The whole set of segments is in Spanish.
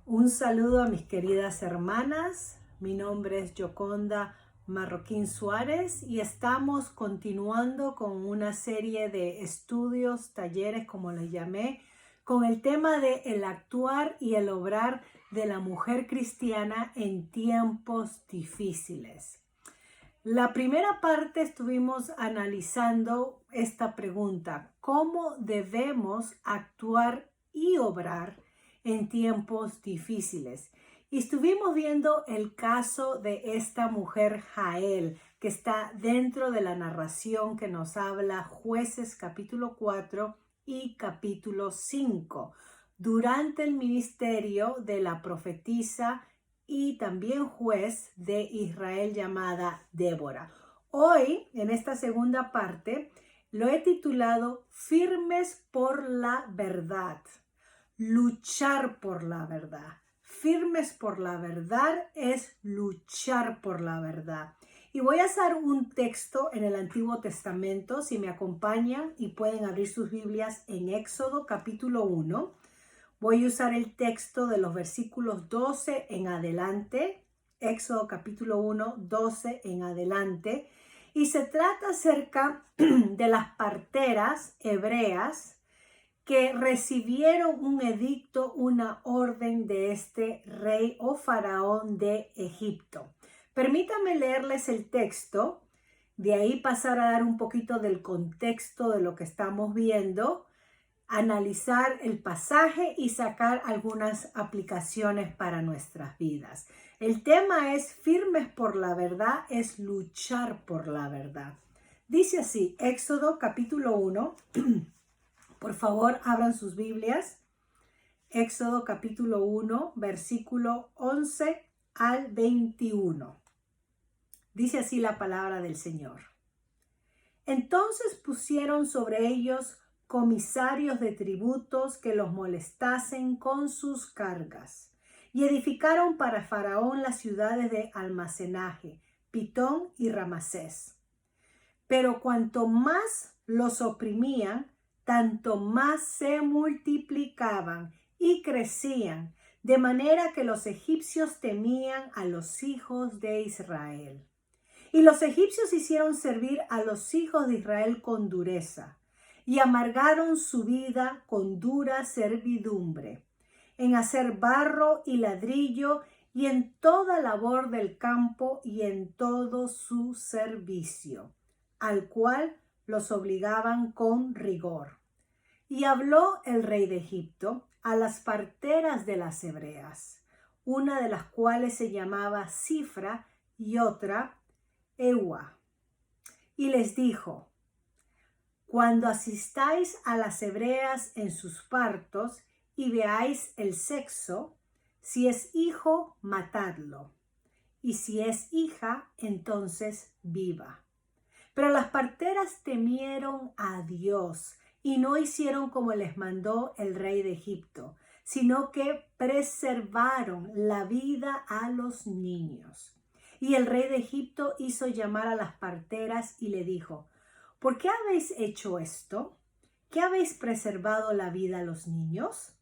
Un saludo a mis queridas hermanas. Mi nombre es Yoconda Marroquín Suárez y estamos continuando con una serie de estudios, talleres, como les llamé, con el tema de el actuar y el obrar de la mujer cristiana en tiempos difíciles. La primera parte estuvimos analizando esta pregunta: ¿cómo debemos actuar y obrar en tiempos difíciles? Y estuvimos viendo el caso de esta mujer Jael, que está dentro de la narración que nos habla Jueces capítulo 4 y capítulo 5, durante el ministerio de la profetisa y también juez de Israel llamada Débora. Hoy, en esta segunda parte, lo he titulado Firmes por la verdad. Luchar por la verdad. Firmes por la verdad es luchar por la verdad. Y voy a hacer un texto en el Antiguo Testamento, si me acompañan y pueden abrir sus Biblias en Éxodo capítulo 1. Voy a usar el texto de los versículos 12 en adelante, Éxodo capítulo 1, 12 en adelante, y se trata acerca de las parteras hebreas que recibieron un edicto, una orden de este rey o faraón de Egipto. Permítanme leerles el texto, de ahí pasar a dar un poquito del contexto de lo que estamos viendo, analizar el pasaje y sacar algunas aplicaciones para nuestras vidas. El tema es firmes por la verdad, es luchar por la verdad. Dice así, Éxodo capítulo 1, por favor abran sus Biblias. Éxodo capítulo 1, versículo 11 al 21. Dice así la palabra del Señor. Entonces pusieron sobre ellos comisarios de tributos que los molestasen con sus cargas, y edificaron para Faraón las ciudades de almacenaje, Pitón y Ramasés. Pero cuanto más los oprimían, tanto más se multiplicaban y crecían, de manera que los egipcios temían a los hijos de Israel. Y los egipcios hicieron servir a los hijos de Israel con dureza, y amargaron su vida con dura servidumbre, en hacer barro y ladrillo, y en toda labor del campo y en todo su servicio, al cual los obligaban con rigor. Y habló el rey de Egipto a las parteras de las hebreas, una de las cuales se llamaba Cifra y otra Ewa, y les dijo: cuando asistáis a las hebreas en sus partos y veáis el sexo, si es hijo, matadlo, y si es hija, entonces viva. Pero las parteras temieron a Dios y no hicieron como les mandó el rey de Egipto, sino que preservaron la vida a los niños. Y el rey de Egipto hizo llamar a las parteras y le dijo: ¿por qué habéis hecho esto? ¿Qué habéis preservado la vida a los niños?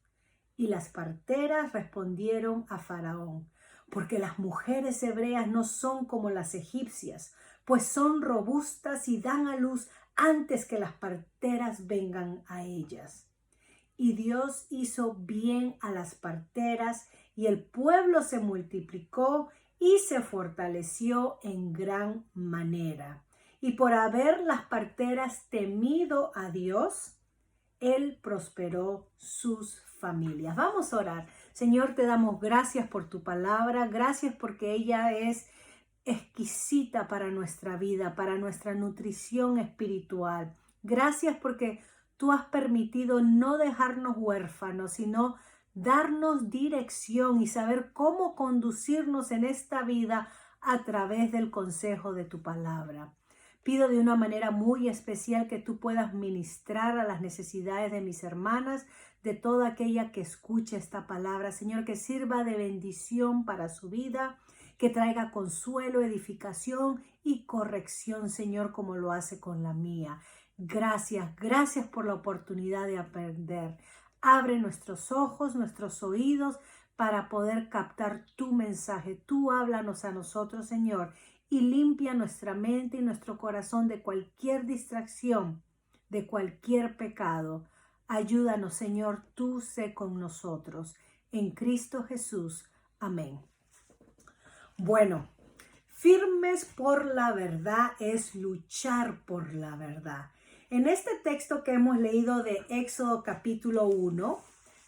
Y las parteras respondieron a Faraón: porque las mujeres hebreas no son como las egipcias, pues son robustas y dan a luz antes que las parteras vengan a ellas. Y Dios hizo bien a las parteras, y el pueblo se multiplicó y se fortaleció en gran manera. Y por haber las parteras temido a Dios, Él prosperó sus familias. Vamos a orar. Señor, te damos gracias por tu palabra. Gracias porque ella es exquisita para nuestra vida, para nuestra nutrición espiritual. Gracias porque tú has permitido no dejarnos huérfanos, sino darnos dirección y saber cómo conducirnos en esta vida a través del consejo de tu palabra. Pido de una manera muy especial que tú puedas ministrar a las necesidades de mis hermanas, de toda aquella que escuche esta palabra. Señor, que sirva de bendición para su vida, que traiga consuelo, edificación y corrección, Señor, como lo hace con la mía. Gracias por la oportunidad de aprender. Abre nuestros ojos, nuestros oídos para poder captar tu mensaje. Tú háblanos a nosotros, Señor, y limpia nuestra mente y nuestro corazón de cualquier distracción, de cualquier pecado. Ayúdanos, Señor, tú sé con nosotros. En Cristo Jesús. Amén. Bueno, firmes por la verdad es luchar por la verdad. En este texto que hemos leído de Éxodo capítulo 1,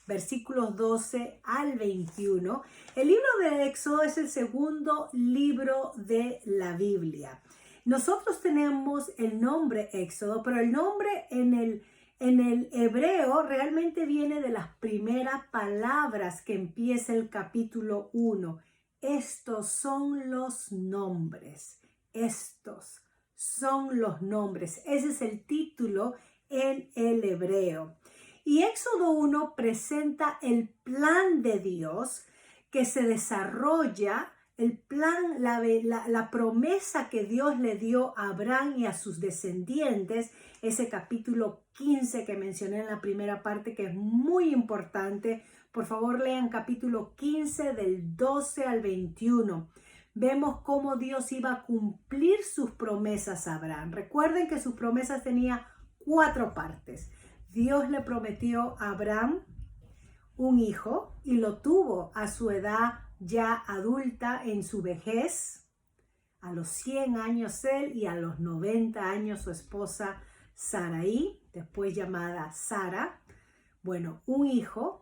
versículos 12 al 21, el libro de Éxodo es el segundo libro de la Biblia. Nosotros tenemos el nombre Éxodo, pero el nombre en el hebreo realmente viene de las primeras palabras que empieza el capítulo 1. Estos son los nombres. Estos son los nombres. Ese es el título en el hebreo. Y Éxodo 1 presenta el plan de Dios que se desarrolla, el plan, la promesa que Dios le dio a Abraham y a sus descendientes, ese capítulo 15 que mencioné en la primera parte, que es muy importante. Por favor, lean capítulo 15 del 12 al 21. Vemos cómo Dios iba a cumplir sus promesas a Abraham. Recuerden que sus promesas tenían 4 partes. Dios le prometió a Abraham un hijo y lo tuvo a su edad ya adulta, en su vejez, a los 100 años él y a los 90 años su esposa Sarai, después llamada Sara. Bueno, un hijo.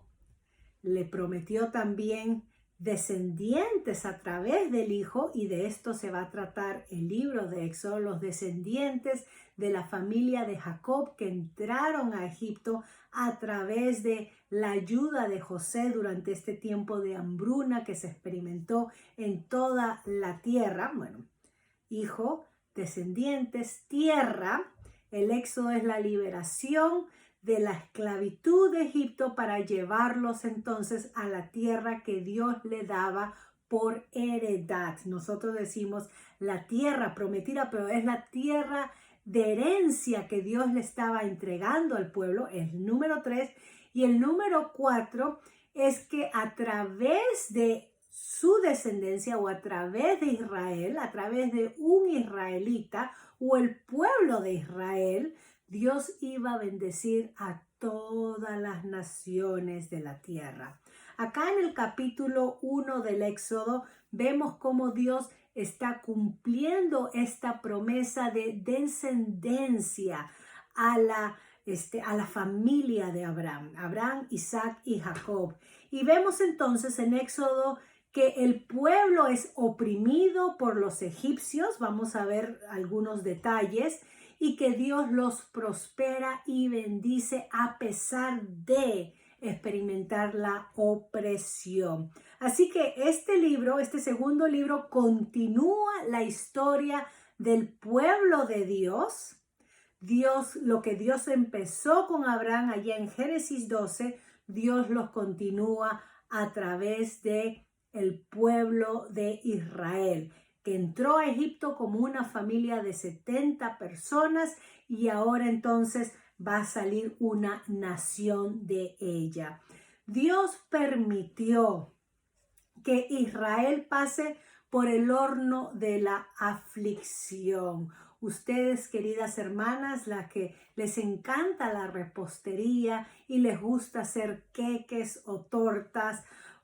Le prometió también descendientes a través del hijo, y de esto se va a tratar el libro de Éxodo, los descendientes de la familia de Jacob que entraron a Egipto a través de la ayuda de José durante este tiempo de hambruna que se experimentó en toda la tierra. Bueno, hijo, descendientes, tierra. El Éxodo es la liberación de la esclavitud de Egipto para llevarlos entonces a la tierra que Dios le daba por heredad. Nosotros decimos la tierra prometida, pero es la tierra de herencia que Dios le estaba entregando al pueblo. Es el número 3. Y el número 4 es que a través de su descendencia, o a través de Israel, a través de un israelita o el pueblo de Israel, Dios iba a bendecir a todas las naciones de la tierra. Acá en el capítulo 1 del Éxodo vemos cómo Dios está cumpliendo esta promesa de descendencia a la familia de Abraham, Isaac y Jacob. Y vemos entonces en Éxodo que el pueblo es oprimido por los egipcios. Vamos a ver algunos detalles. Y que Dios los prospera y bendice a pesar de experimentar la opresión. Así que este libro, este segundo libro, continúa la historia del pueblo de Dios. Lo que Dios empezó con Abraham allá en Génesis 12, Dios los continúa a través de el pueblo de Israel, que entró a Egipto como una familia de 70 personas y ahora entonces va a salir una nación de ella. Dios permitió que Israel pase por el horno de la aflicción. Ustedes, queridas hermanas, las que les encanta la repostería y les gusta hacer queques o tortas,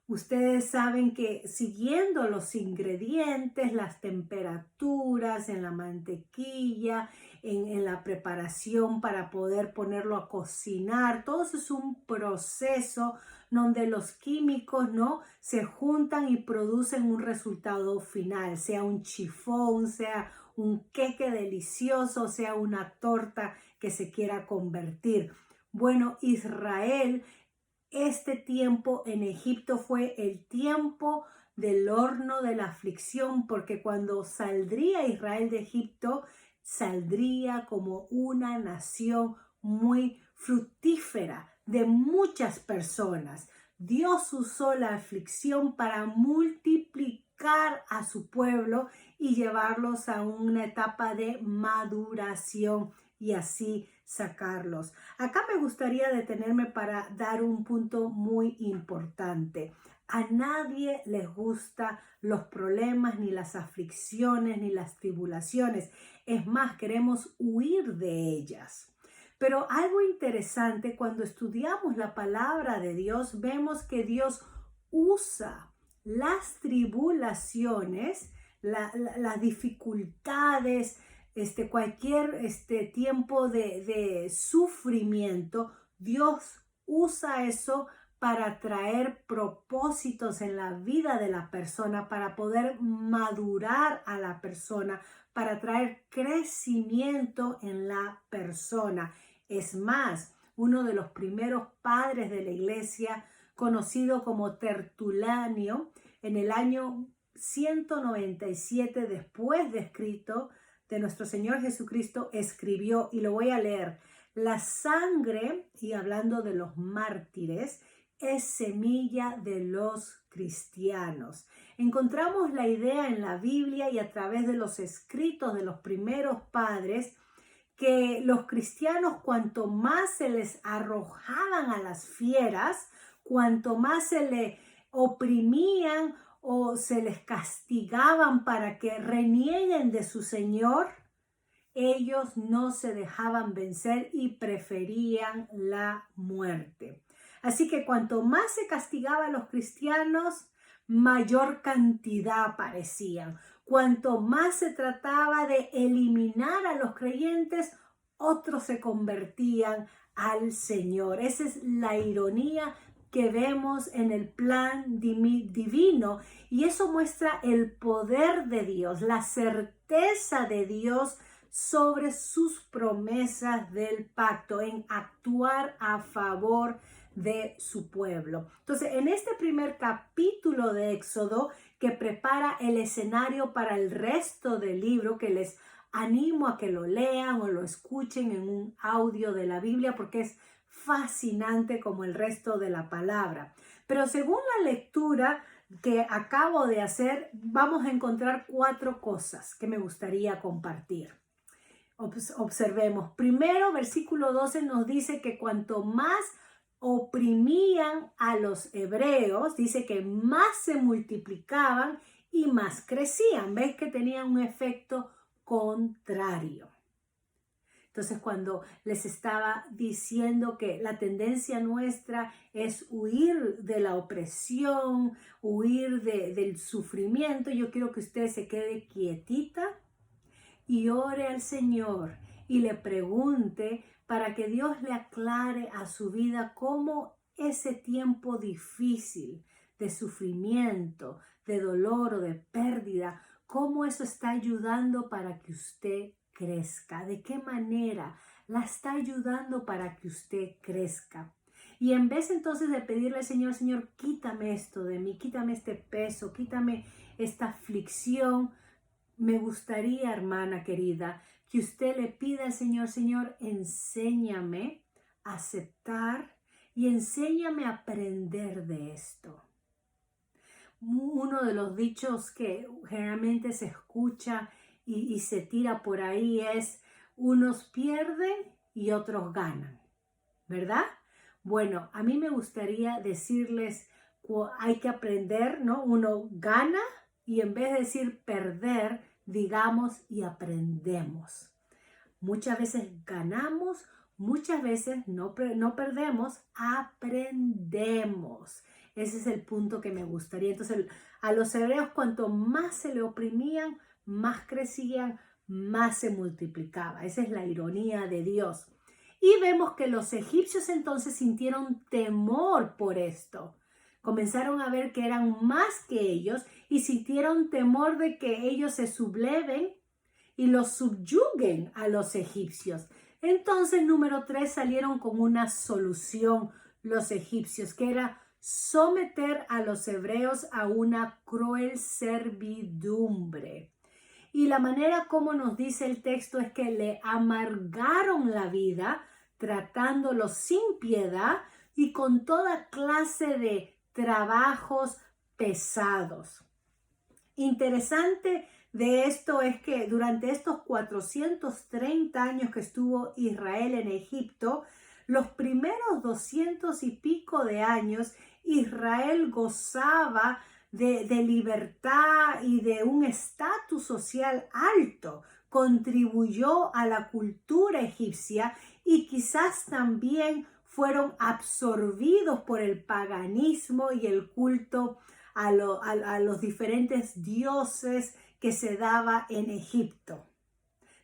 ustedes saben que siguiendo los ingredientes, las temperaturas en la mantequilla, en la preparación para poder ponerlo a cocinar, todo eso es un proceso donde los químicos, ¿no?, se juntan y producen un resultado final, sea un chifón, sea un queque delicioso, sea una torta que se quiera convertir. Bueno, Israel, este tiempo en Egipto fue el tiempo del horno de la aflicción, porque cuando saldría Israel de Egipto, saldría como una nación muy fructífera de muchas personas. Dios usó la aflicción para multiplicar a su pueblo y llevarlos a una etapa de maduración, y así sacarlos. Acá me gustaría detenerme para dar un punto muy importante. A nadie les gustan los problemas, ni las aflicciones, ni las tribulaciones. Es más, queremos huir de ellas. Pero algo interesante, cuando estudiamos la palabra de Dios, vemos que Dios usa las tribulaciones, las dificultades, cualquier tiempo de sufrimiento. Dios usa eso para traer propósitos en la vida de la persona, para poder madurar a la persona, para traer crecimiento en la persona. Es más, uno de los primeros padres de la iglesia, conocido como Tertulanio, en el año 197 después de Cristo, de nuestro Señor Jesucristo, escribió, y lo voy a leer: la sangre, y hablando de los mártires, es semilla de los cristianos. Encontramos la idea en la Biblia y a través de los escritos de los primeros padres que los cristianos, cuanto más se les arrojaban a las fieras, cuanto más se les oprimían o se les castigaban para que renieguen de su Señor, ellos no se dejaban vencer y preferían la muerte. Así que cuanto más se castigaba a los cristianos, mayor cantidad aparecían. Cuanto más se trataba de eliminar a los creyentes, otros se convertían al Señor. Esa es la ironía que vemos en el plan divino, y eso muestra el poder de Dios, la certeza de Dios sobre sus promesas del pacto, en actuar a favor de su pueblo. Entonces, en este primer capítulo de Éxodo, que prepara el escenario para el resto del libro, que les animo a que lo lean o lo escuchen en un audio de la Biblia, porque es fascinante como el resto de la palabra. Pero según la lectura que acabo de hacer, vamos a encontrar 4 cosas que me gustaría compartir. Observemos. Primero, versículo 12 nos dice que cuanto más oprimían a los hebreos, dice que más se multiplicaban y más crecían. ¿Ves que tenían un efecto contrario? Entonces, cuando les estaba diciendo que la tendencia nuestra es huir de la opresión, huir del sufrimiento, yo quiero que usted se quede quietita y ore al Señor y le pregunte para que Dios le aclare a su vida cómo ese tiempo difícil de sufrimiento, de dolor o de pérdida, cómo eso está ayudando para que usted crezca, de qué manera la está ayudando para que usted crezca. Y en vez entonces de pedirle al Señor, Señor, quítame esto de mí, quítame este peso, quítame esta aflicción, me gustaría, hermana querida, que usted le pida al Señor, Señor, enséñame a aceptar y enséñame a aprender de esto. Uno de los dichos que generalmente se escucha y se tira por ahí es: unos pierden y otros ganan, ¿verdad? Bueno, a mí me gustaría decirles, hay que aprender, ¿no? Uno gana y en vez de decir perder, digamos y aprendemos. Muchas veces ganamos, muchas veces no perdemos, aprendemos. Ese es el punto que me gustaría. Entonces, a los hebreos, cuanto más se le oprimían, más crecían, más se multiplicaba. Esa es la ironía de Dios. Y vemos que los egipcios entonces sintieron temor por esto. Comenzaron a ver que eran más que ellos y sintieron temor de que ellos se subleven y los subyuguen a los egipcios. Entonces, número 3, salieron con una solución los egipcios, que era someter a los hebreos a una cruel servidumbre. Y la manera como nos dice el texto es que le amargaron la vida, tratándolos sin piedad y con toda clase de trabajos pesados. Interesante de esto es que durante estos 430 años que estuvo Israel en Egipto, los primeros 200 y pico de años, Israel gozaba de libertad y de un estatus social alto. Contribuyó a la cultura egipcia y quizás también fueron absorbidos por el paganismo y el culto a los diferentes dioses que se daba en Egipto.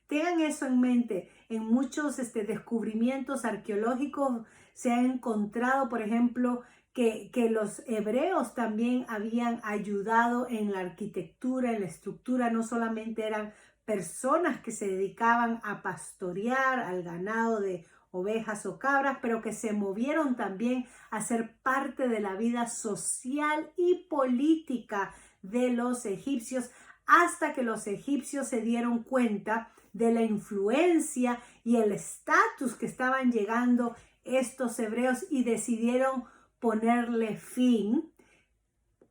Tengan eso en mente. En muchos descubrimientos arqueológicos se ha encontrado, por ejemplo, que los hebreos también habían ayudado en la arquitectura, en la estructura. No solamente eran personas que se dedicaban a pastorear al ganado de ovejas o cabras, pero que se movieron también a ser parte de la vida social y política de los egipcios, hasta que los egipcios se dieron cuenta de la influencia y el estatus que estaban llegando estos hebreos y decidieron ponerle fin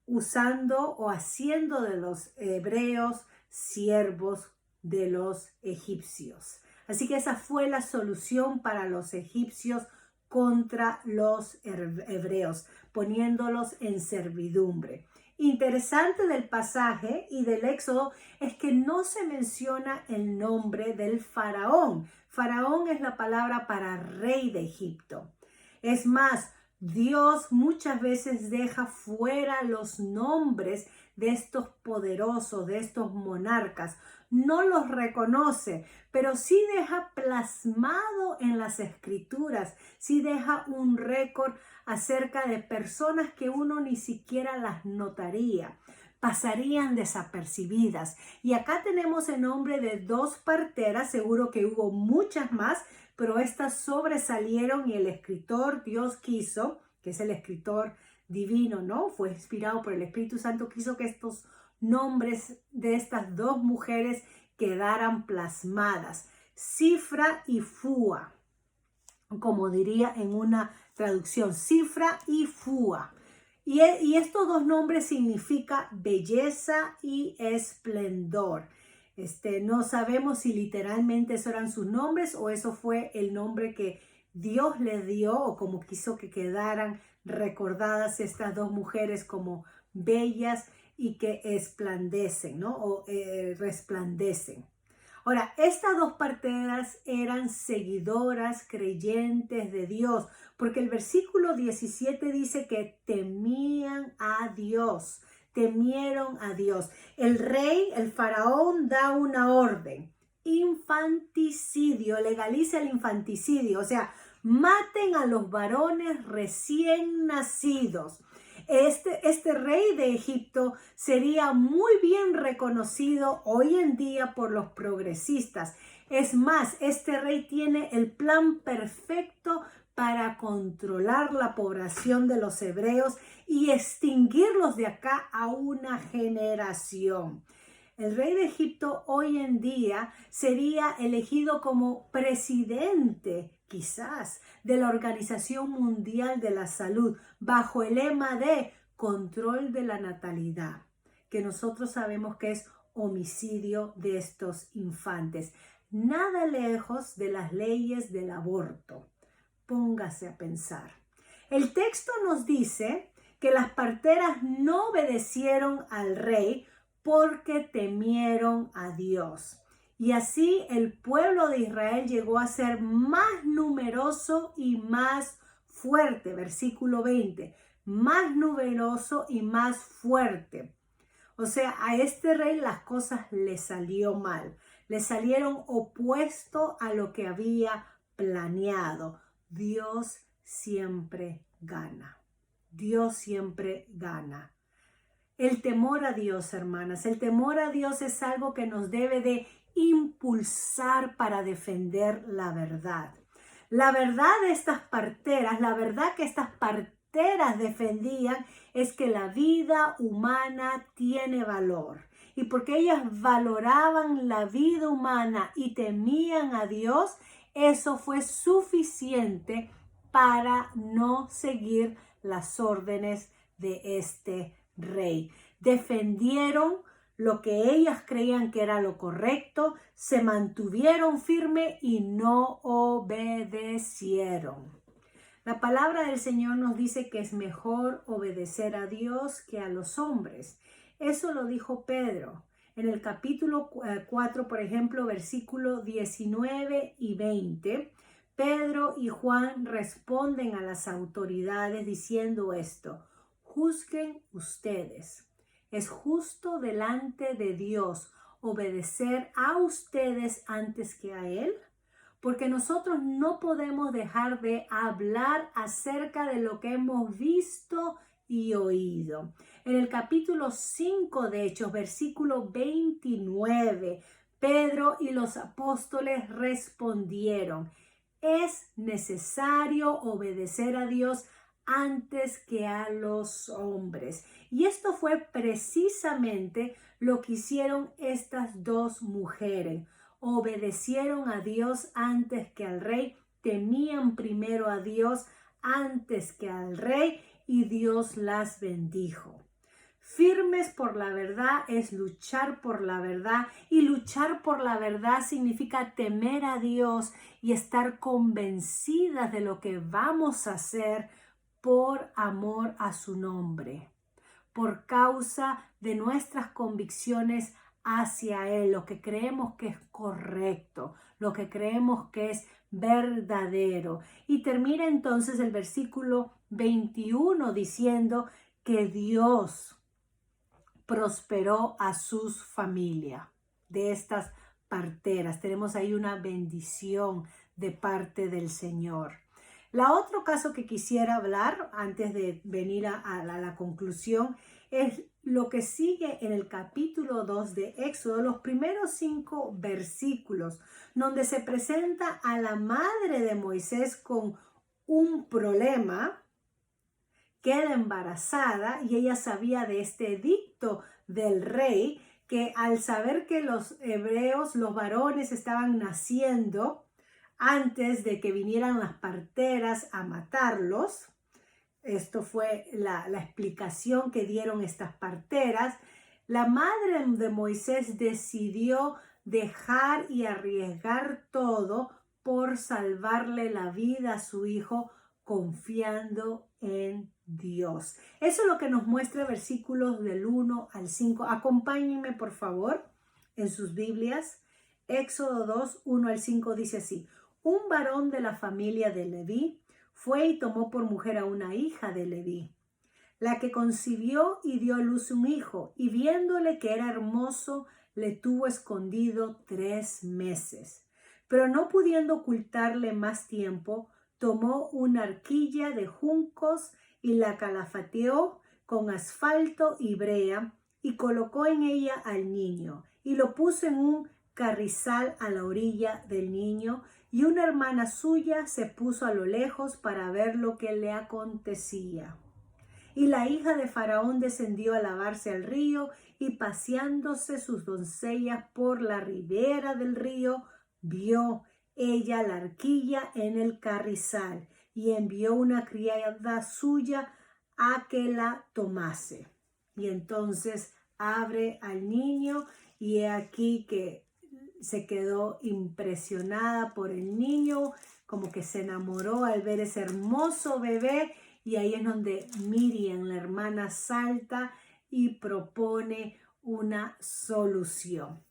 usando o haciendo de los hebreos siervos de los egipcios. Así que esa fue la solución para los egipcios contra los hebreos, poniéndolos en servidumbre. Interesante del pasaje y del Éxodo es que no se menciona el nombre del faraón. Faraón es la palabra para rey de Egipto. Es más, Dios muchas veces deja fuera los nombres de estos poderosos, de estos monarcas. No los reconoce, pero sí deja plasmado en las escrituras, sí deja un récord acerca de personas que uno ni siquiera las notaría, pasarían desapercibidas. Y acá tenemos el nombre de dos parteras, seguro que hubo muchas más, pero estas sobresalieron y el escritor Dios quiso, que es el escritor divino, ¿no? Fue inspirado por el Espíritu Santo, quiso que estos nombres de estas dos mujeres quedaran plasmadas. Cifra y Fua, como diría en una traducción, Cifra y Fua. Y estos dos nombres significan belleza y esplendor. No sabemos si literalmente esos eran sus nombres o eso fue el nombre que Dios les dio o como quiso que quedaran recordadas estas dos mujeres como bellas y que esplandecen, ¿no? O resplandecen. Ahora, estas dos parteras eran seguidoras, creyentes de Dios, porque el versículo 17 dice que temían a Dios, temieron a Dios. El rey, el faraón, da una orden: infanticidio, legaliza el infanticidio, o sea, maten a los varones recién nacidos. Este rey de Egipto sería muy bien reconocido hoy en día por los progresistas. Es más, este rey tiene el plan perfecto para controlar la población de los hebreos y extinguirlos de acá a una generación. El rey de Egipto hoy en día sería elegido como presidente, quizás, de la Organización Mundial de la Salud, bajo el lema de control de la natalidad, que nosotros sabemos que es homicidio de estos infantes. Nada lejos de las leyes del aborto. Póngase a pensar. El texto nos dice que las parteras no obedecieron al rey porque temieron a Dios. Y así el pueblo de Israel llegó a ser más numeroso y más fuerte. Versículo 20. Más numeroso y más fuerte. O sea, a este rey las cosas le salió mal. Le salieron opuesto a lo que había planeado. Dios siempre gana. Dios siempre gana. El temor a Dios, hermanas, el temor a Dios es algo que nos debe de impulsar para defender la verdad. La verdad de estas parteras, la verdad que estas parteras defendían es que la vida humana tiene valor. Y porque ellas valoraban la vida humana y temían a Dios, eso fue suficiente para no seguir las órdenes de este rey. Defendieron lo que ellas creían que era lo correcto, se mantuvieron firmes y no obedecieron. La palabra del Señor nos dice que es mejor obedecer a Dios que a los hombres. Eso lo dijo Pedro. En el capítulo 4, por ejemplo, versículo 19 y 20, Pedro y Juan responden a las autoridades diciendo esto: juzguen ustedes. Es justo delante de Dios obedecer a ustedes antes que a Él, porque nosotros no podemos dejar de hablar acerca de lo que hemos visto y oído. En el capítulo 5 de Hechos, versículo 29, Pedro y los apóstoles respondieron: es necesario obedecer a Dios antes que a los hombres. Y esto fue precisamente lo que hicieron estas dos mujeres. Obedecieron a Dios antes que al rey, temían primero a Dios antes que al rey, y Dios las bendijo. Firmes por la verdad es luchar por la verdad, y luchar por la verdad significa temer a Dios y estar convencidas de lo que vamos a hacer por amor a su nombre, por causa de nuestras convicciones hacia Él, lo que creemos que es correcto, lo que creemos que es verdadero. Y termina entonces el versículo 21 diciendo que Dios prosperó a sus familias de estas parteras. Tenemos ahí una bendición de parte del Señor. La otro caso que quisiera hablar antes de venir a la conclusión es lo que sigue en el capítulo 2 de Éxodo, los primeros 5 versículos, donde se presenta a la madre de Moisés con un problema. Queda embarazada y ella sabía de este edicto del rey, que al saber que los hebreos, los varones, estaban naciendo antes de que vinieran las parteras a matarlos, esto fue la explicación que dieron estas parteras, la madre de Moisés decidió dejar y arriesgar todo por salvarle la vida a su hijo, confiando en Dios. Eso es lo que nos muestra versículos del 1 al 5. Acompáñenme, por favor, en sus Biblias. Éxodo 2, 1 al 5 dice así: un varón de la familia de Leví fue y tomó por mujer a una hija de Leví, la que concibió y dio a luz un hijo, y viéndole que era hermoso, le tuvo escondido 3 meses. Pero no pudiendo ocultarle más tiempo, tomó una arquilla de juncos y la calafateó con asfalto y brea, y colocó en ella al niño, y lo puso en un carrizal a la orilla del niño, y una hermana suya se puso a lo lejos para ver lo que le acontecía. Y la hija de Faraón descendió a lavarse al río, y paseándose sus doncellas por la ribera del río, vio ella la arquilla en el carrizal, y envió una criada suya a que la tomase. Y entonces abre al niño, y he aquí que se quedó impresionada por el niño, como que se enamoró al ver ese hermoso bebé, y ahí es donde Miriam, la hermana, salta y propone una solución.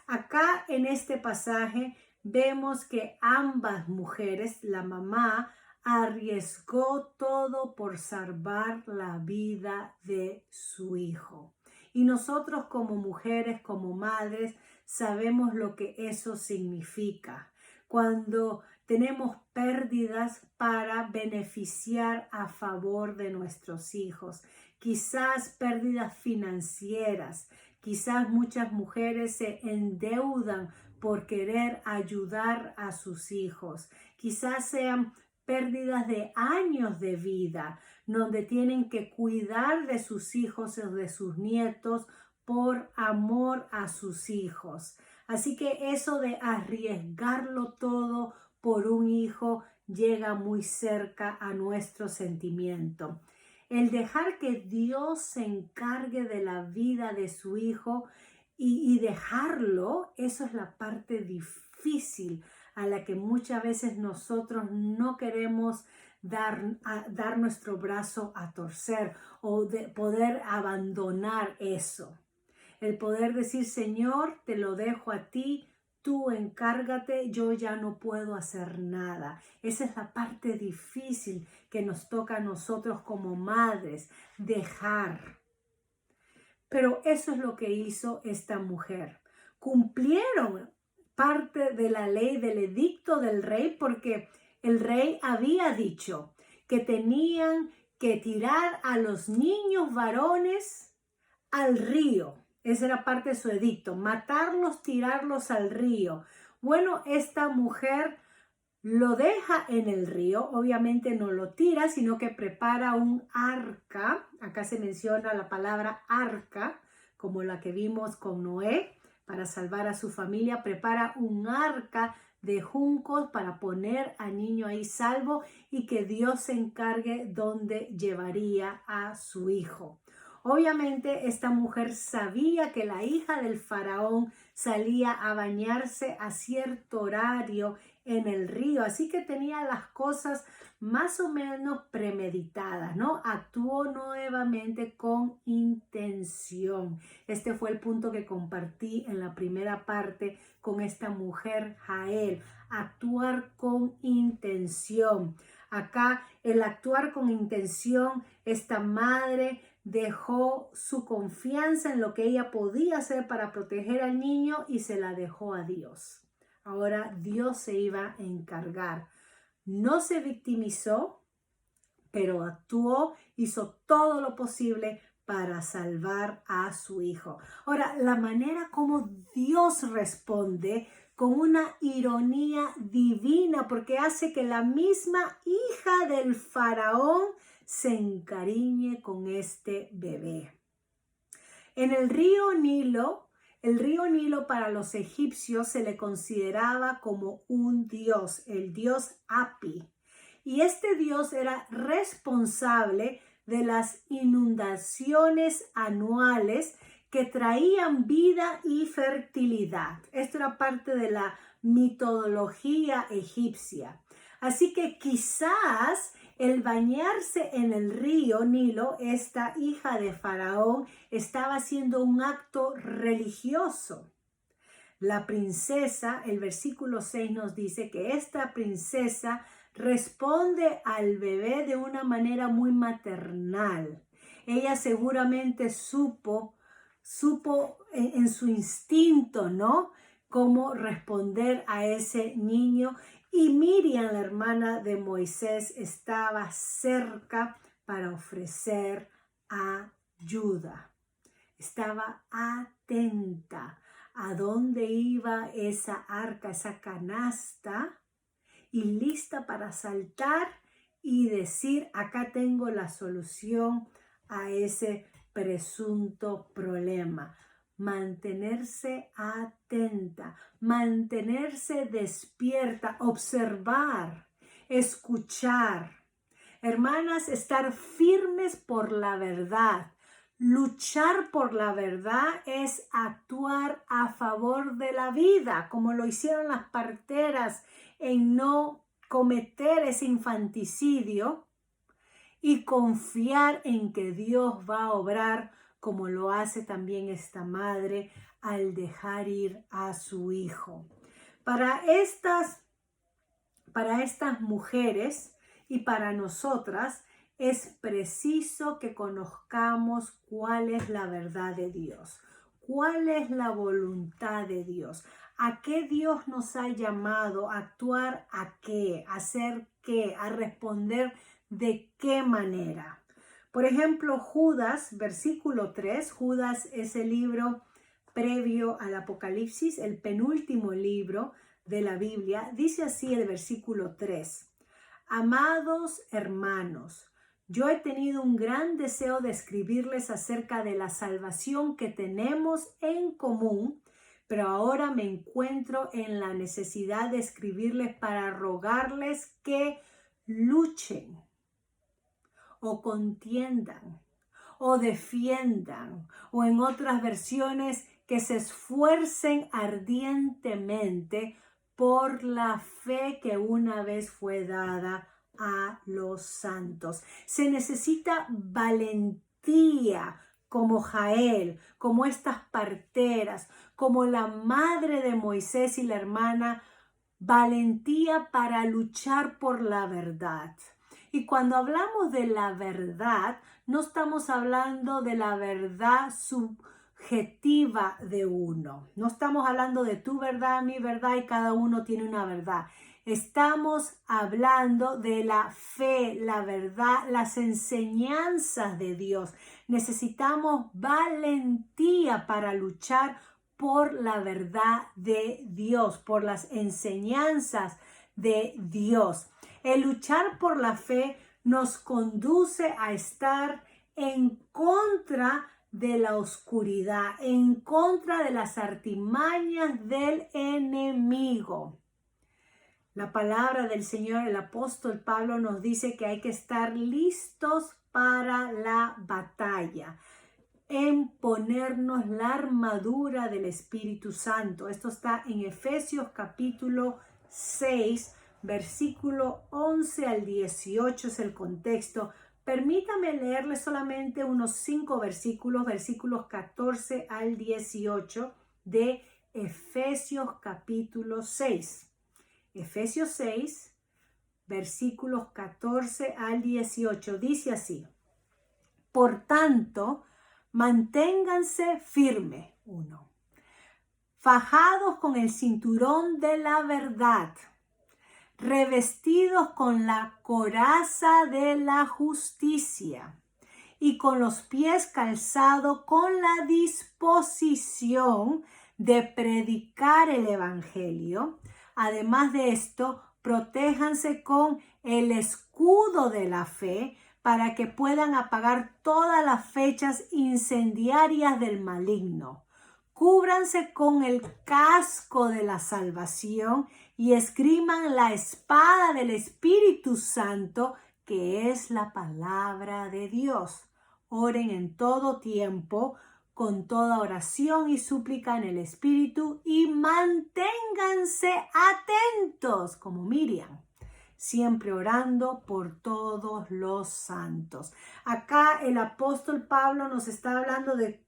Acá en este pasaje vemos que ambas mujeres, la mamá, arriesgó todo por salvar la vida de su hijo. Y nosotros como mujeres, como madres, sabemos lo que eso significa. Cuando tenemos pérdidas para beneficiar a favor de nuestros hijos, quizás pérdidas financieras, quizás muchas mujeres se endeudan por querer ayudar a sus hijos, quizás sean pérdidas de años de vida, donde tienen que cuidar de sus hijos o de sus nietos por amor a sus hijos. Así que eso de arriesgarlo todo por un hijo llega muy cerca a nuestro sentimiento. El dejar que Dios se encargue de la vida de su hijo y dejarlo, eso es la parte difícil a la que muchas veces nosotros no queremos dar nuestro brazo a torcer o de poder abandonar eso. El poder decir, Señor, te lo dejo a ti, tú encárgate, yo ya no puedo hacer nada. Esa es la parte difícil que nos toca a nosotros como madres, dejar. Pero eso es lo que hizo esta mujer. Cumplieron parte de la ley del edicto del rey porque el rey había dicho que tenían que tirar a los niños varones al río. Esa era parte de su edicto, matarlos, tirarlos al río. Bueno, esta mujer lo deja en el río, obviamente no lo tira, sino que prepara un arca. Acá se menciona la palabra arca, como la que vimos con Noé, para salvar a su familia. Prepara un arca de juncos para poner al niño ahí salvo y que Dios se encargue dónde llevaría a su hijo. Obviamente esta mujer sabía que la hija del faraón salía a bañarse a cierto horario en el río, así que tenía las cosas más o menos premeditadas, ¿no? Actuó nuevamente con intención. Este fue el punto que compartí en la primera parte con esta mujer Jael, actuar con intención. Acá el actuar con intención, esta madre dejó su confianza en lo que ella podía hacer para proteger al niño y se la dejó a Dios. Ahora Dios se iba a encargar. No se victimizó, pero actuó, hizo todo lo posible para salvar a su hijo. Ahora, la manera como Dios responde con una ironía divina, porque hace que la misma hija del faraón se encariñe con este bebé. En el río Nilo para los egipcios se le consideraba como un dios, el dios Api. Y este dios era responsable de las inundaciones anuales que traían vida y fertilidad. Esto era parte de la mitología egipcia. Así que quizás el bañarse en el río Nilo, esta hija de Faraón, estaba haciendo un acto religioso. La princesa, el versículo 6 nos dice que esta princesa responde al bebé de una manera muy maternal. Ella seguramente supo en su instinto, ¿no?, cómo responder a ese niño. Y Miriam, la hermana de Moisés, estaba cerca para ofrecer ayuda. Estaba atenta a dónde iba esa arca, esa canasta, y lista para saltar y decir, acá tengo la solución a ese presunto problema. Mantenerse atenta, mantenerse despierta, observar, escuchar. Hermanas, estar firmes por la verdad. Luchar por la verdad es actuar a favor de la vida, como lo hicieron las parteras en no cometer ese infanticidio y confiar en que Dios va a obrar como lo hace también esta madre al dejar ir a su hijo. Para estas mujeres y para nosotras es preciso que conozcamos cuál es la verdad de Dios, cuál es la voluntad de Dios, a qué Dios nos ha llamado, a actuar a qué, a hacer qué, a responder de qué manera. Por ejemplo, Judas, versículo 3, Judas es el libro previo al Apocalipsis, el penúltimo libro de la Biblia. Dice así el versículo 3, amados hermanos, yo he tenido un gran deseo de escribirles acerca de la salvación que tenemos en común, pero ahora me encuentro en la necesidad de escribirles para rogarles que luchen. o contiendan o defiendan, o en otras versiones, que se esfuercen ardientemente por la fe que una vez fue dada a los santos. Se necesita valentía como Jael, como estas parteras, como la madre de Moisés y la hermana, valentía para luchar por la verdad. Y cuando hablamos de la verdad, no estamos hablando de la verdad subjetiva de uno. No estamos hablando de tu verdad, mi verdad y cada uno tiene una verdad. Estamos hablando de la fe, la verdad, las enseñanzas de Dios. Necesitamos valentía para luchar por la verdad de Dios, por las enseñanzas de Dios. El luchar por la fe nos conduce a estar en contra de la oscuridad, en contra de las artimañas del enemigo. La palabra del Señor, el apóstol Pablo nos dice que hay que estar listos para la batalla, en ponernos la armadura del Espíritu Santo. Esto está en Efesios capítulo 6, versículo 11 al 18 es el contexto. Permítame leerle solamente unos 5 versículos, versículos 14 al 18 de Efesios capítulo 6. Efesios 6, versículos 14 al 18, dice así: por tanto, manténganse firmes, fajados con el cinturón de la verdad, revestidos con la coraza de la justicia y con los pies calzados con la disposición de predicar el evangelio. Además de esto, protéjanse con el escudo de la fe para que puedan apagar todas las flechas incendiarias del maligno. Cúbranse con el casco de la salvación y esgriman la espada del Espíritu Santo, que es la palabra de Dios. Oren en todo tiempo, con toda oración y súplica en el Espíritu, y manténganse atentos, como Miriam, siempre orando por todos los santos. Acá el apóstol Pablo nos está hablando de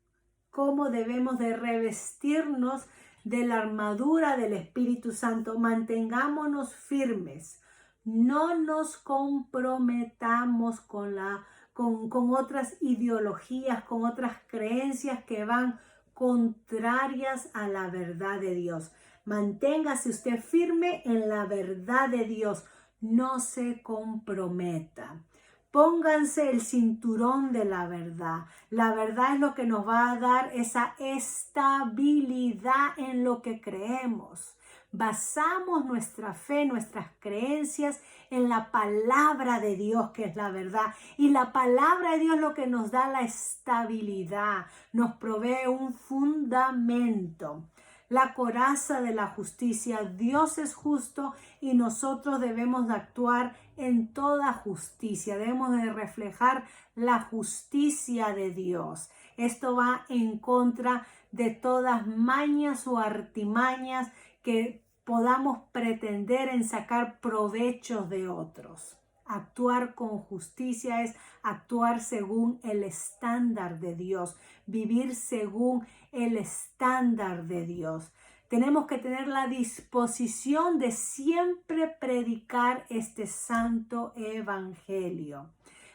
cómo debemos de revestirnos de la armadura del Espíritu Santo. Mantengámonos firmes. No nos comprometamos con otras ideologías, con otras creencias que van contrarias a la verdad de Dios. Manténgase usted firme en la verdad de Dios. No se comprometa. Pónganse el cinturón de la verdad. La verdad es lo que nos va a dar esa estabilidad en lo que creemos. Basamos nuestra fe, nuestras creencias en la palabra de Dios, que es la verdad. Y la palabra de Dios es lo que nos da la estabilidad, nos provee un fundamento. La coraza de la justicia. Dios es justo y nosotros debemos de actuar en toda justicia. Debemos de reflejar la justicia de Dios. Esto va en contra de todas mañas o artimañas que podamos pretender en sacar provechos de otros. Actuar con justicia es actuar según el estándar de Dios, vivir según el estándar de Dios. Tenemos que tener la disposición de siempre predicar este santo evangelio.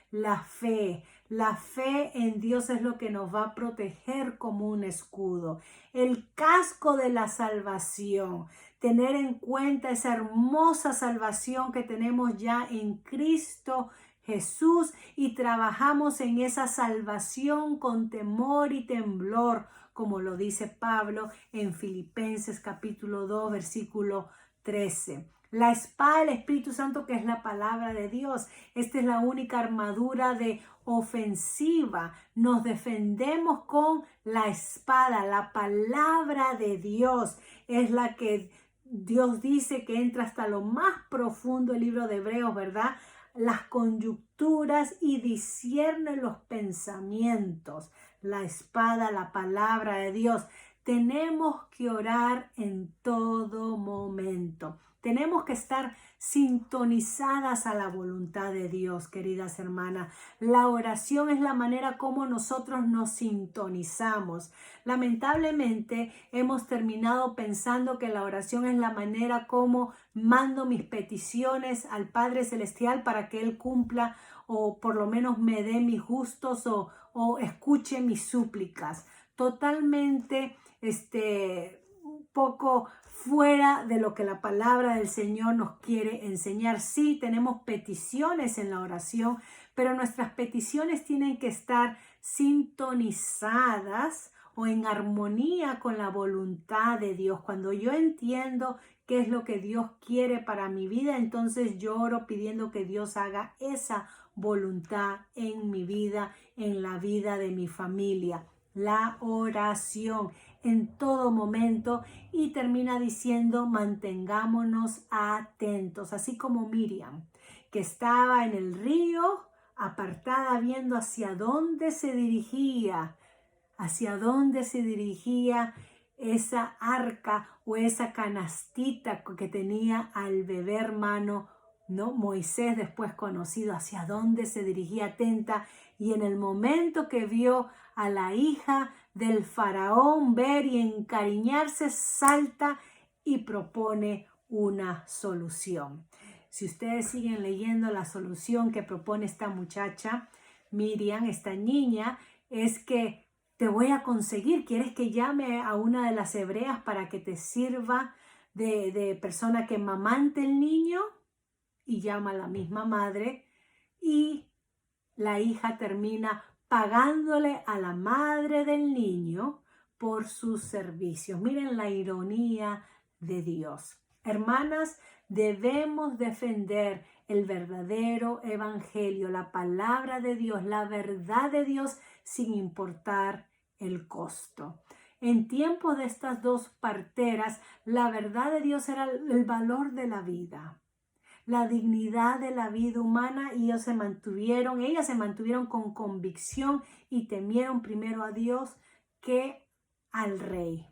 La fe en Dios es lo que nos va a proteger como un escudo. El casco de la salvación, tener en cuenta esa hermosa salvación que tenemos ya en Cristo Jesús y trabajamos en esa salvación con temor y temblor, como lo dice Pablo en Filipenses capítulo 2, versículo 13. La espada del Espíritu Santo, que es la palabra de Dios. Esta es la única armadura de ofensiva. Nos defendemos con la espada. La palabra de Dios es la que Dios dice que entra hasta lo más profundo del libro de Hebreos, ¿verdad? las coyunturas y discierne los pensamientos. La espada, la palabra de Dios. Tenemos que orar en todo momento. Tenemos que estar sintonizadas a la voluntad de Dios, queridas hermanas. La oración es la manera como nosotros nos sintonizamos. Lamentablemente hemos terminado pensando que la oración es la manera como mando mis peticiones al Padre Celestial para que Él cumpla o por lo menos me dé mis gustos o escuche mis súplicas. Totalmente un poco fuera de lo que la palabra del Señor nos quiere enseñar. Sí, tenemos peticiones en la oración, pero nuestras peticiones tienen que estar sintonizadas o en armonía con la voluntad de Dios. Cuando yo entiendo qué es lo que Dios quiere para mi vida, entonces yo oro pidiendo que Dios haga esa voluntad en mi vida, en la vida de mi familia. La oración en todo momento, y termina diciendo mantengámonos atentos, así como Miriam, que estaba en el río apartada viendo hacia dónde se dirigía esa arca o esa canastita que tenía al bebé hermano, ¿no? Moisés, después conocido, hacia dónde se dirigía atenta, y en el momento que vio a la hija del faraón ver y encariñarse, salta y propone una solución. Si ustedes siguen leyendo, la solución que propone esta muchacha, Miriam, esta niña, es que te voy a conseguir. ¿Quieres que llame a una de las hebreas para que te sirva de persona que mamante el niño? Y llama a la misma madre, y la hija termina pagándole a la madre del niño por sus servicios. Miren la ironía de Dios. Hermanas, debemos defender el verdadero evangelio, la palabra de Dios, la verdad de Dios, sin importar el costo. En tiempos de estas dos parteras, la verdad de Dios era el valor de la vida, la dignidad de la vida humana, y ellas se mantuvieron con convicción y temieron primero a Dios que al rey.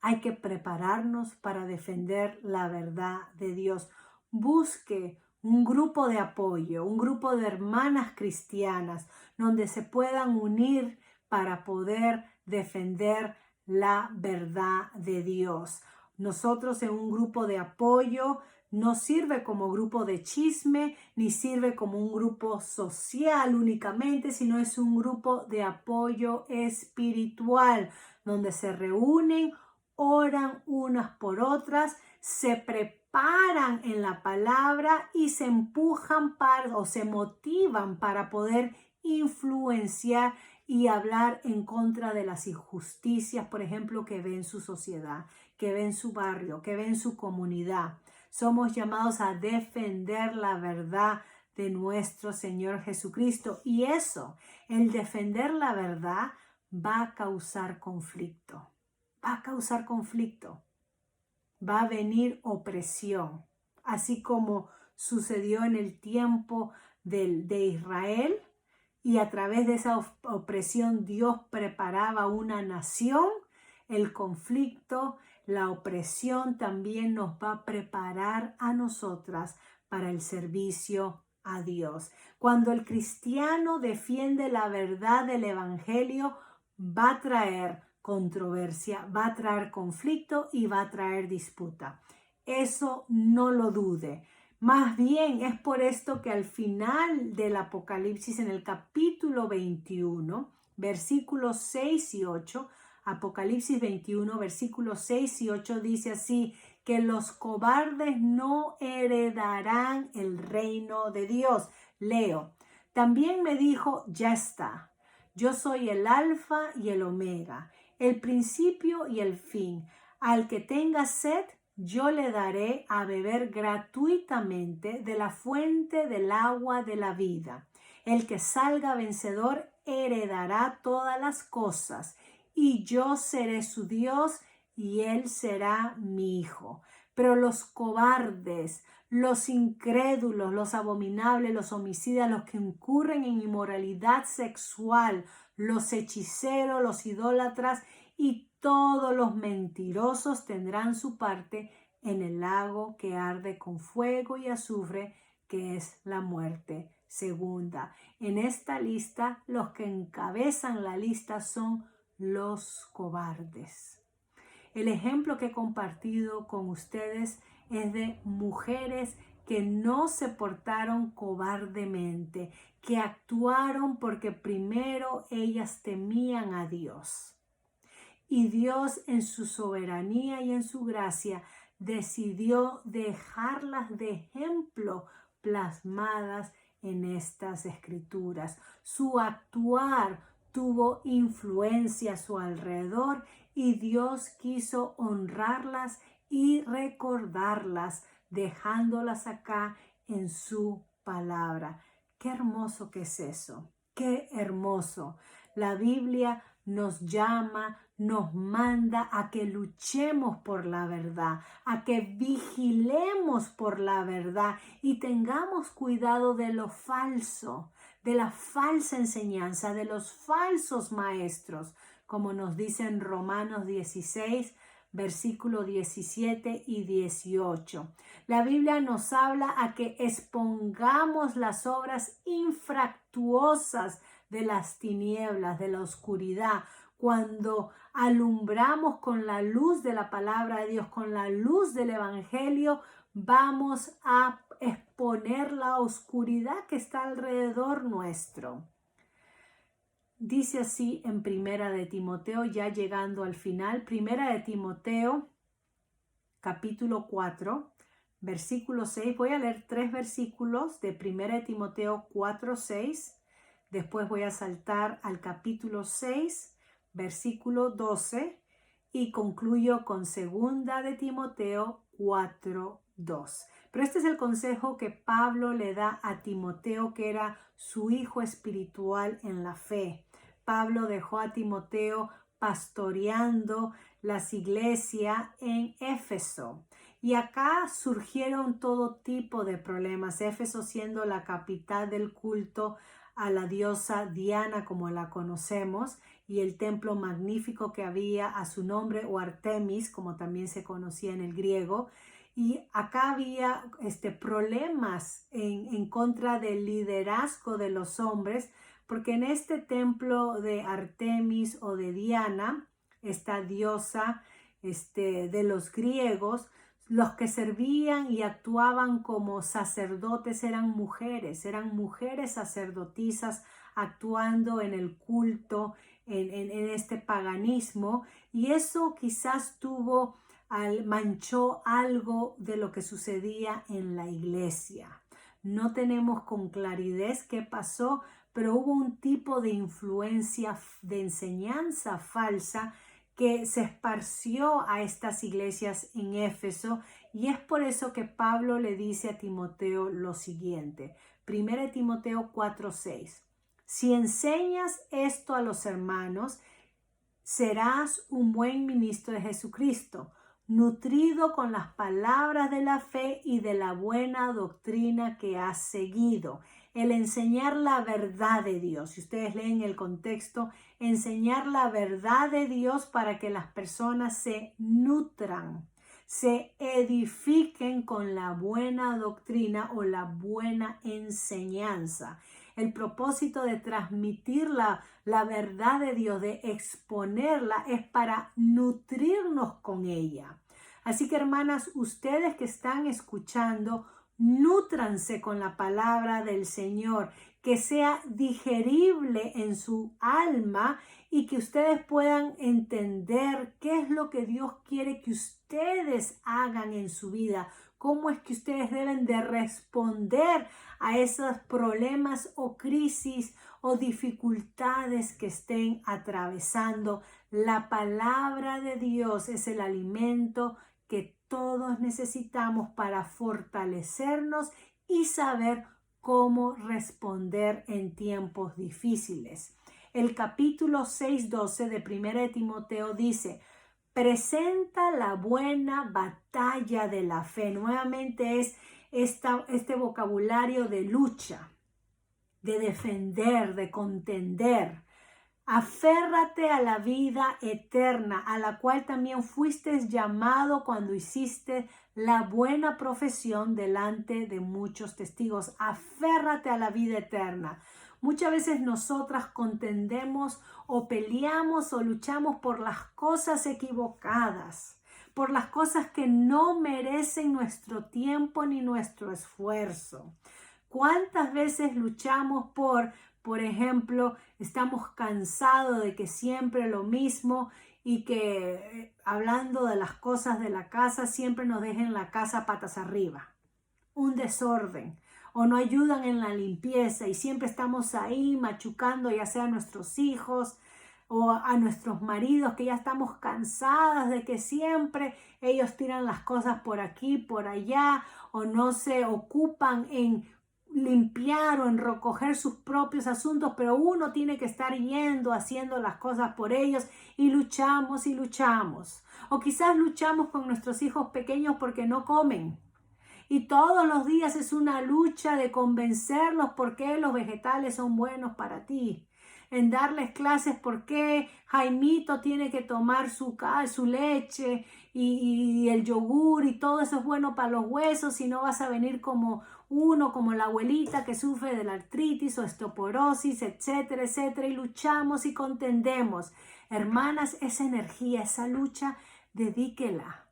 Hay que prepararnos para defender la verdad de Dios. Busque un grupo de apoyo, un grupo de hermanas cristianas donde se puedan unir para poder defender la verdad de Dios. Nosotros en un grupo de apoyo no sirve como grupo de chisme, ni sirve como un grupo social únicamente, sino es un grupo de apoyo espiritual donde se reúnen, oran unas por otras, se preparan en la palabra y se empujan o se motivan para poder influenciar y hablar en contra de las injusticias, por ejemplo, que ve en su sociedad, que ve en su barrio, que ve en su comunidad. Somos llamados a defender la verdad de nuestro Señor Jesucristo, y eso, el defender la verdad, va a causar conflicto. Va a causar conflicto, va a venir opresión, así como sucedió en el tiempo de Israel, y a través de esa opresión Dios preparaba una nación. El conflicto, la opresión también nos va a preparar a nosotras para el servicio a Dios. Cuando el cristiano defiende la verdad del evangelio, va a traer controversia, va a traer conflicto y va a traer disputa. Eso no lo dude. Más bien es por esto que al final del Apocalipsis, en el capítulo 21, versículos 6 y 8, Apocalipsis 21, versículos 6 y 8 dice así: que los cobardes no heredarán el reino de Dios. Leo: también me dijo, ya está, yo soy el alfa y el omega, el principio y el fin. Al que tenga sed, yo le daré a beber gratuitamente de la fuente del agua de la vida. El que salga vencedor heredará todas las cosas, y yo seré su Dios y él será mi hijo. Pero los cobardes, los incrédulos, los abominables, los homicidas, los que incurren en inmoralidad sexual, los hechiceros, los idólatras y todos los mentirosos tendrán su parte en el lago que arde con fuego y azufre, que es la muerte segunda. En esta lista, los que encabezan la lista son los cobardes. El ejemplo que he compartido con ustedes es de mujeres que no se portaron cobardemente, que actuaron porque primero ellas temían a Dios. Y Dios en su soberanía y en su gracia decidió dejarlas de ejemplo plasmadas en estas escrituras. Su actuar tuvo influencia a su alrededor y Dios quiso honrarlas y recordarlas, dejándolas acá en su palabra. Qué hermoso que es eso, qué hermoso. La Biblia nos llama, nos manda a que luchemos por la verdad, a que vigilemos por la verdad y tengamos cuidado de lo falso, de la falsa enseñanza, de los falsos maestros, como nos dice en Romanos 16, versículos 17 y 18. La Biblia nos habla a que expongamos las obras infractuosas de las tinieblas, de la oscuridad, cuando alumbramos con la luz de la palabra de Dios, con la luz del Evangelio, vamos a exponer la oscuridad que está alrededor nuestro. Dice así en Primera de Timoteo, ya llegando al final, Primera de Timoteo, capítulo 4, versículo 6. Voy a leer 3 versículos de Primera de Timoteo 4, 6. Después voy a saltar al capítulo 6, versículo 12 y concluyo con Segunda de Timoteo 4, 2. Pero este es el consejo que Pablo le da a Timoteo, que era su hijo espiritual en la fe. Pablo dejó a Timoteo pastoreando las iglesias en Éfeso. Y acá surgieron todo tipo de problemas. Éfeso siendo la capital del culto a la diosa Diana, como la conocemos, y el templo magnífico que había a su nombre, o Artemis, como también se conocía en el griego. Y acá había problemas en contra del liderazgo de los hombres, porque en este templo de Artemis o de Diana, esta diosa de los griegos, los que servían y actuaban como sacerdotes eran mujeres sacerdotisas actuando en el culto, en este paganismo, y eso quizás manchó algo de lo que sucedía en la iglesia. No tenemos con claridad qué pasó, pero hubo un tipo de influencia, de enseñanza falsa que se esparció a estas iglesias en Éfeso, y es por eso que Pablo le dice a Timoteo lo siguiente. 1 Timoteo 4:6. Si enseñas esto a los hermanos, serás un buen ministro de Jesucristo, nutrido con las palabras de la fe y de la buena doctrina que has seguido. El enseñar la verdad de Dios. Si ustedes leen el contexto, enseñar la verdad de Dios para que las personas se nutran, se edifiquen con la buena doctrina o la buena enseñanza. El propósito de transmitir la verdad de Dios, de exponerla, es para nutrirnos con ella. Así que, hermanas, ustedes que están escuchando, nútranse con la palabra del Señor, que sea digerible en su alma y que ustedes puedan entender qué es lo que Dios quiere que ustedes hagan en su vida, cómo es que ustedes deben de responder a esos problemas o crisis o dificultades que estén atravesando. La palabra de Dios es el alimento que todos necesitamos para fortalecernos y saber cómo responder en tiempos difíciles. El capítulo 6:12 de 1 de Timoteo dice: presenta la buena batalla de la fe. Nuevamente es este vocabulario de lucha, de defender, de contender. Aférrate a la vida eterna, a la cual también fuiste llamado cuando hiciste la buena profesión delante de muchos testigos. Aférrate a la vida eterna. Muchas veces nosotras contendemos o peleamos o luchamos por las cosas equivocadas, por las cosas que no merecen nuestro tiempo ni nuestro esfuerzo. ¿Cuántas veces luchamos por ejemplo, estamos cansados de que siempre lo mismo y que hablando de las cosas de la casa, siempre nos dejen la casa patas arriba, un desorden, o no ayudan en la limpieza y siempre estamos ahí machucando ya sea a nuestros hijos o a nuestros maridos, que ya estamos cansadas de que siempre ellos tiran las cosas por aquí, por allá, o no se ocupan en limpiar o en recoger sus propios asuntos, pero uno tiene que estar yendo, haciendo las cosas por ellos, y luchamos y luchamos. O quizás luchamos con nuestros hijos pequeños porque no comen. Y todos los días es una lucha de convencerlos por qué los vegetales son buenos para ti. En darles clases por qué Jaimito tiene que tomar su leche y el yogur y todo eso es bueno para los huesos, y no vas a venir como la abuelita que sufre de la artritis o osteoporosis, etcétera, etcétera. Y luchamos y contendemos. Hermanas, esa energía, esa lucha, dedíquela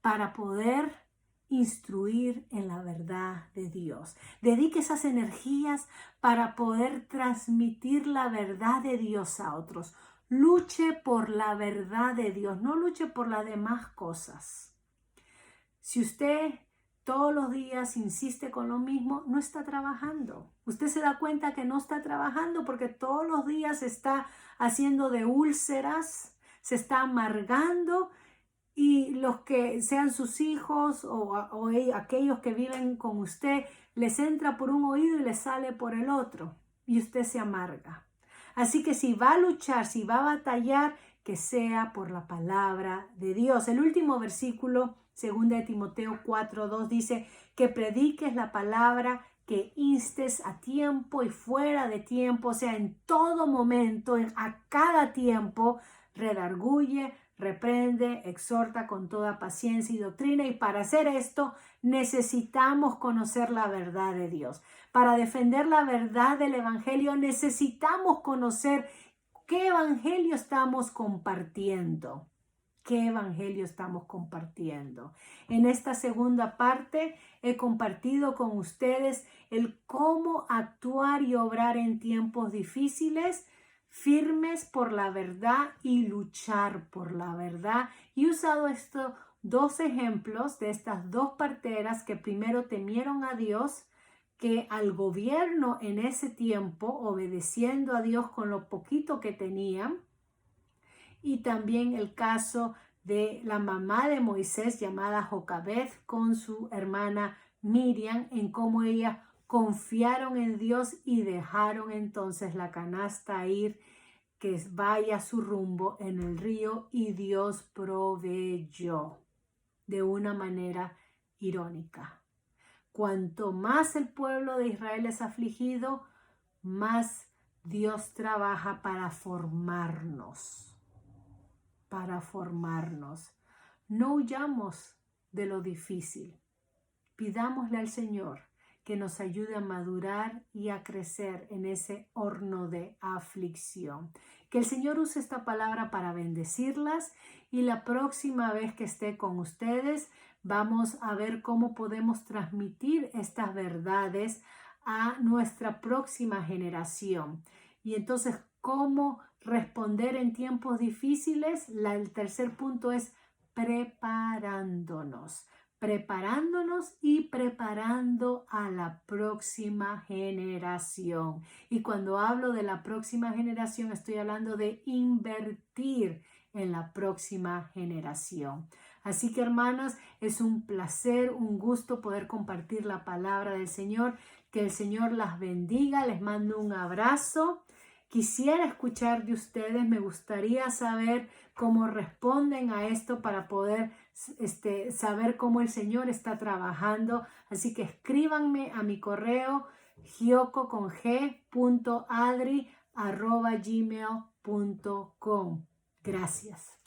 para poder instruir en la verdad de Dios. Dedique esas energías para poder transmitir la verdad de Dios a otros. Luche por la verdad de Dios, no luche por las demás cosas. Si usted todos los días insiste con lo mismo, no está trabajando. Usted se da cuenta que no está trabajando porque todos los días se está haciendo de úlceras, se está amargando. Y los que sean sus hijos o aquellos que viven con usted, les entra por un oído y les sale por el otro. Y usted se amarga. Así que si va a luchar, si va a batallar, que sea por la palabra de Dios. El último versículo, 2 de Timoteo 4:2, dice que prediques la palabra, que instes a tiempo y fuera de tiempo, o sea, en todo momento, a cada tiempo, redarguye, reprende, exhorta con toda paciencia y doctrina. Y para hacer esto necesitamos conocer la verdad de Dios. Para defender la verdad del evangelio necesitamos conocer qué evangelio estamos compartiendo. ¿Qué evangelio estamos compartiendo? En esta segunda parte he compartido con ustedes el cómo actuar y obrar en tiempos difíciles, firmes por la verdad y luchar por la verdad. Y he usado estos dos ejemplos de estas dos parteras que primero temieron a Dios, que al gobierno en ese tiempo, obedeciendo a Dios con lo poquito que tenían. Y también el caso de la mamá de Moisés llamada Jocabed con su hermana Miriam, en cómo ellas confiaron en Dios y dejaron entonces la canasta ir, que vaya su rumbo en el río, y Dios proveyó de una manera irónica. Cuanto más el pueblo de Israel es afligido, más Dios trabaja para formarnos. Para formarnos. No huyamos de lo difícil. Pidámosle al Señor que nos ayude a madurar y a crecer en ese horno de aflicción. Que el Señor use esta palabra para bendecirlas, y la próxima vez que esté con ustedes vamos a ver cómo podemos transmitir estas verdades a nuestra próxima generación. Y entonces, ¿cómo responder en tiempos difíciles? El tercer punto es preparándonos y preparando a la próxima generación. Y cuando hablo de la próxima generación, estoy hablando de invertir en la próxima generación. Así que, hermanas, es un placer, un gusto poder compartir la palabra del Señor. Que el Señor las bendiga. Les mando un abrazo. Quisiera escuchar de ustedes, me gustaría saber cómo responden a esto para poder saber cómo el Señor está trabajando. Así que escríbanme a mi correo gyoko.adri@gmail.com. Gracias.